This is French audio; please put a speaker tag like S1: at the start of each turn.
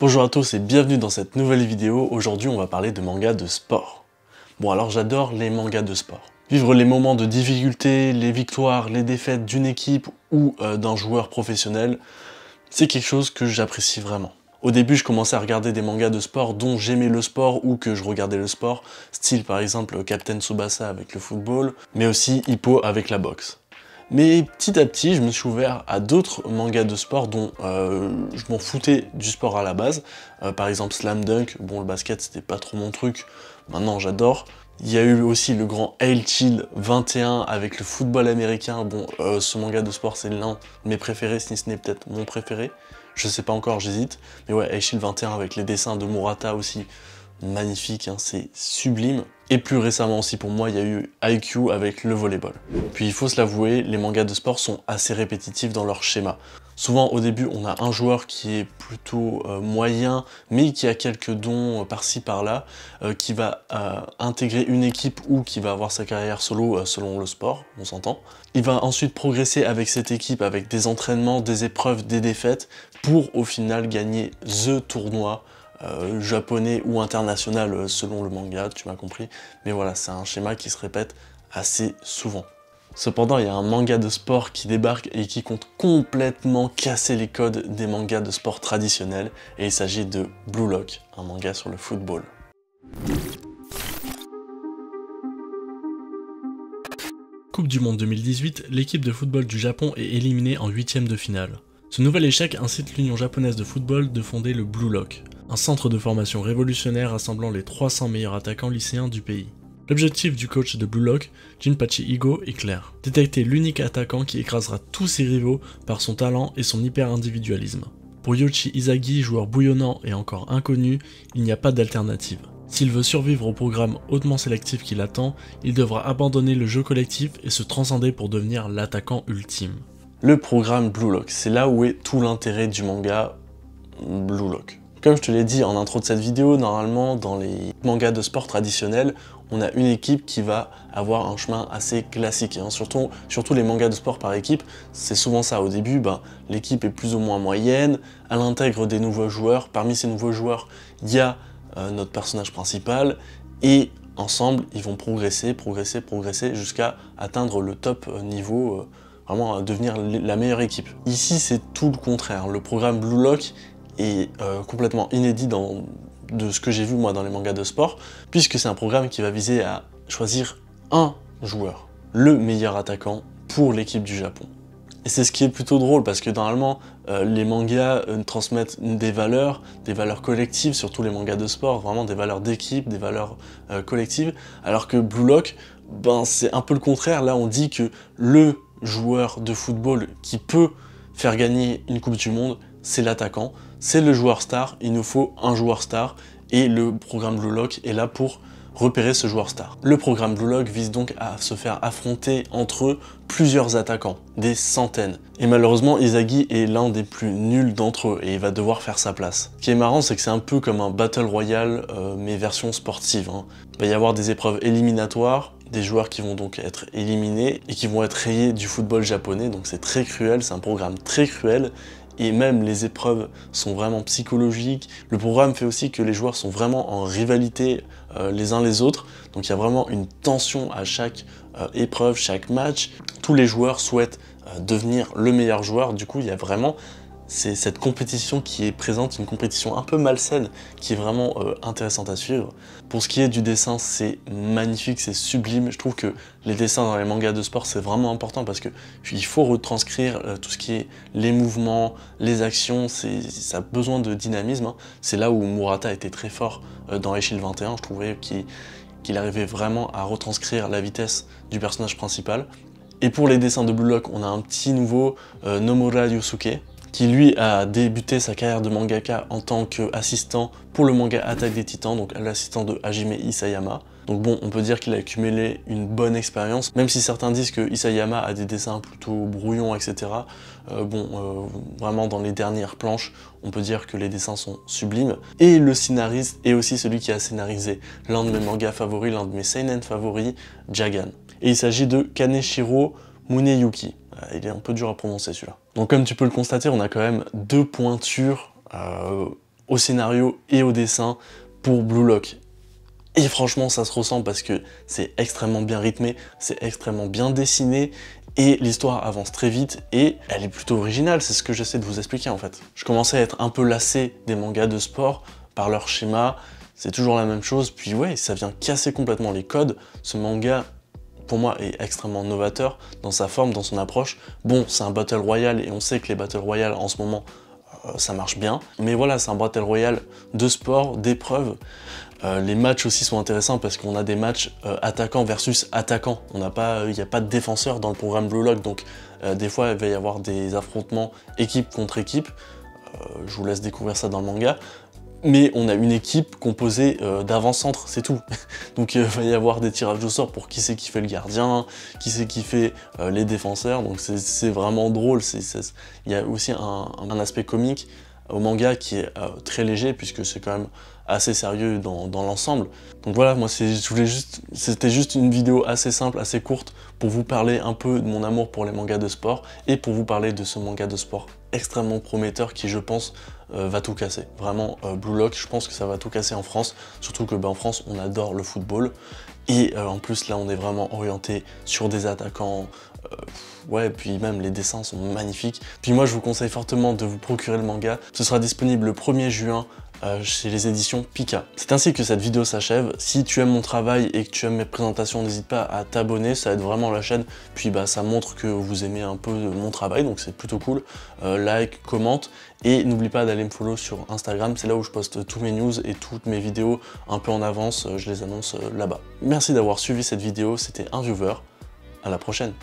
S1: Bonjour à tous et bienvenue dans cette nouvelle vidéo. Aujourd'hui on va parler de mangas de sport. Bon alors j'adore les mangas de sport. Vivre les moments de difficulté, les victoires, les défaites d'une équipe ou d'un joueur professionnel, c'est quelque chose que j'apprécie vraiment. Au début je commençais à regarder des mangas de sport dont j'aimais le sport ou que je regardais le sport, style par exemple Captain Tsubasa avec le football, mais aussi Hippo avec la boxe. Mais petit à petit, je me suis ouvert à d'autres mangas de sport dont je m'en foutais du sport à la base. Par exemple Slam Dunk, bon le basket c'était pas trop mon truc, maintenant j'adore. Il y a eu aussi le grand Hale-Chill 21 avec le football américain. Bon, ce manga de sport c'est l'un de mes préférés, si ce n'est peut-être mon préféré. Je sais pas encore, j'hésite. Mais ouais, Hale-Chill 21 avec les dessins de Murata aussi, magnifique, hein, c'est sublime. Et plus récemment aussi pour moi, il y a eu Haikyuu avec le volleyball. Puis il faut se l'avouer, les mangas de sport sont assez répétitifs dans leur schéma. Souvent au début on a un joueur qui est plutôt moyen, mais qui a quelques dons par-ci par-là, qui va intégrer une équipe ou qui va avoir sa carrière solo selon le sport, on s'entend. Il va ensuite progresser avec cette équipe, avec des entraînements, des épreuves, des défaites, pour au final gagner THE tournoi, japonais ou international selon le manga, tu m'as compris. Mais voilà, c'est un schéma qui se répète assez souvent. Cependant, il y a un manga de sport qui débarque et qui compte complètement casser les codes des mangas de sport traditionnels, et il s'agit de Blue Lock, un manga sur le football.
S2: Coupe du Monde 2018, l'équipe de football du Japon est éliminée en 8e de finale. Ce nouvel échec incite l'Union japonaise de football de fonder le Blue Lock, un centre de formation révolutionnaire rassemblant les 300 meilleurs attaquants lycéens du pays. L'objectif du coach de Blue Lock, Jinpachi Higo, est clair: détecter l'unique attaquant qui écrasera tous ses rivaux par son talent et son hyper-individualisme. Pour Yoshi Izagi, joueur bouillonnant et encore inconnu, il n'y a pas d'alternative. S'il veut survivre au programme hautement sélectif qui l'attend, il devra abandonner le jeu collectif et se transcender pour devenir l'attaquant ultime.
S1: Le programme Blue Lock, c'est là où est tout l'intérêt du manga Blue Lock. Comme je te l'ai dit en intro de cette vidéo, normalement dans les mangas de sport traditionnels, on a une équipe qui va avoir un chemin assez classique. Hein. Surtout les mangas de sport par équipe, c'est souvent ça. Au début, l'équipe est plus ou moins moyenne, elle intègre des nouveaux joueurs. Parmi ces nouveaux joueurs, il y a notre personnage principal, et ensemble, ils vont progresser jusqu'à atteindre le top niveau, vraiment devenir la meilleure équipe. Ici, c'est tout le contraire. Le programme Blue Lock est complètement inédit de ce que j'ai vu moi dans les mangas de sport, puisque c'est un programme qui va viser à choisir un joueur, le meilleur attaquant pour l'équipe du Japon. Et c'est ce qui est plutôt drôle, parce que normalement les mangas transmettent des valeurs collectives, surtout les mangas de sport, vraiment des valeurs d'équipe, des valeurs collectives, alors que Blue Lock, c'est un peu le contraire. Là on dit que le joueur de football qui peut faire gagner une Coupe du Monde, c'est l'attaquant, c'est le joueur star, il nous faut un joueur star, et le programme Blue Lock est là pour repérer ce joueur star. Le programme Blue Lock vise donc à se faire affronter entre eux plusieurs attaquants, des centaines. Et malheureusement, Izagi est l'un des plus nuls d'entre eux, et il va devoir faire sa place. Ce qui est marrant, c'est que c'est un peu comme un Battle Royale, mais version sportive. Hein. Il va y avoir des épreuves éliminatoires, des joueurs qui vont donc être éliminés, et qui vont être rayés du football japonais, donc c'est très cruel, c'est un programme très cruel. Et même les épreuves sont vraiment psychologiques. Le programme fait aussi que les joueurs sont vraiment en rivalité les uns les autres. Donc il y a vraiment une tension à chaque épreuve, chaque match. Tous les joueurs souhaitent devenir le meilleur joueur. Du coup, il y a vraiment cette compétition qui est présente, une compétition un peu malsaine, qui est vraiment intéressante à suivre. Pour ce qui est du dessin, c'est magnifique, c'est sublime. Je trouve que les dessins dans les mangas de sport, c'est vraiment important, parce que il faut retranscrire tout ce qui est les mouvements, les actions, ça a besoin de dynamisme. Hein. C'est là où Murata était très fort dans Hale-Chill 21, je trouvais qu'il arrivait vraiment à retranscrire la vitesse du personnage principal. Et pour les dessins de Blue Lock, on a un petit nouveau, Nomura Yusuke, qui lui a débuté sa carrière de mangaka en tant qu'assistant pour le manga Attaque des Titans, donc l'assistant de Hajime Isayama. Donc bon, on peut dire qu'il a accumulé une bonne expérience, même si certains disent que Isayama a des dessins plutôt brouillons, etc. Vraiment dans les dernières planches, on peut dire que les dessins sont sublimes. Et le scénariste est aussi celui qui a scénarisé l'un de mes mangas favoris, l'un de mes seinen favoris, Jagan. Et il s'agit de Kaneshiro Muneyuki. Il est un peu dur à prononcer celui-là. Donc comme tu peux le constater, on a quand même deux pointures au scénario et au dessin pour Blue Lock. Et franchement, ça se ressent parce que c'est extrêmement bien rythmé, c'est extrêmement bien dessiné, et l'histoire avance très vite, et elle est plutôt originale, c'est ce que j'essaie de vous expliquer en fait. Je commençais à être un peu lassé des mangas de sport, par leur schéma, c'est toujours la même chose, puis ouais, ça vient casser complètement les codes. Ce manga, pour moi, est extrêmement novateur dans sa forme, dans son approche. Bon, c'est un Battle Royale, et on sait que les Battle Royale, en ce moment, ça marche bien. Mais voilà, c'est un Battle Royale de sport, d'épreuve. Les matchs aussi sont intéressants parce qu'on a des matchs attaquant versus attaquant. Il n'y a pas de défenseur dans le programme Blue Lock, donc des fois il va y avoir des affrontements équipe contre équipe. Je vous laisse découvrir ça dans le manga. Mais on a une équipe composée d'avant-centre, c'est tout. Donc il va y avoir des tirages au sort pour qui c'est qui fait le gardien, qui c'est qui fait les défenseurs, donc c'est vraiment drôle. Il y a aussi un aspect comique au manga qui est très léger, puisque c'est quand même assez sérieux dans l'ensemble. Donc voilà, moi c'était juste une vidéo assez simple, assez courte, pour vous parler un peu de mon amour pour les mangas de sport, et pour vous parler de ce manga de sport extrêmement prometteur qui, je pense, va tout casser. Vraiment, Blue Lock, je pense que ça va tout casser en France, surtout que en France, on adore le football, et en plus là, on est vraiment orienté sur des attaquants. Ouais, puis même les dessins sont magnifiques. Puis moi, je vous conseille fortement de vous procurer le manga. Ce sera disponible le 1er juin chez les éditions Pika. C'est ainsi que cette vidéo s'achève. Si tu aimes mon travail et que tu aimes mes présentations, n'hésite pas à t'abonner, ça aide vraiment la chaîne. Puis ça montre que vous aimez un peu mon travail, donc c'est plutôt cool. Like, commente, et n'oublie pas d'aller me follow sur Instagram, c'est là où je poste tous mes news et toutes mes vidéos un peu en avance, je les annonce là-bas. Merci d'avoir suivi cette vidéo, c'était un viewer, à la prochaine.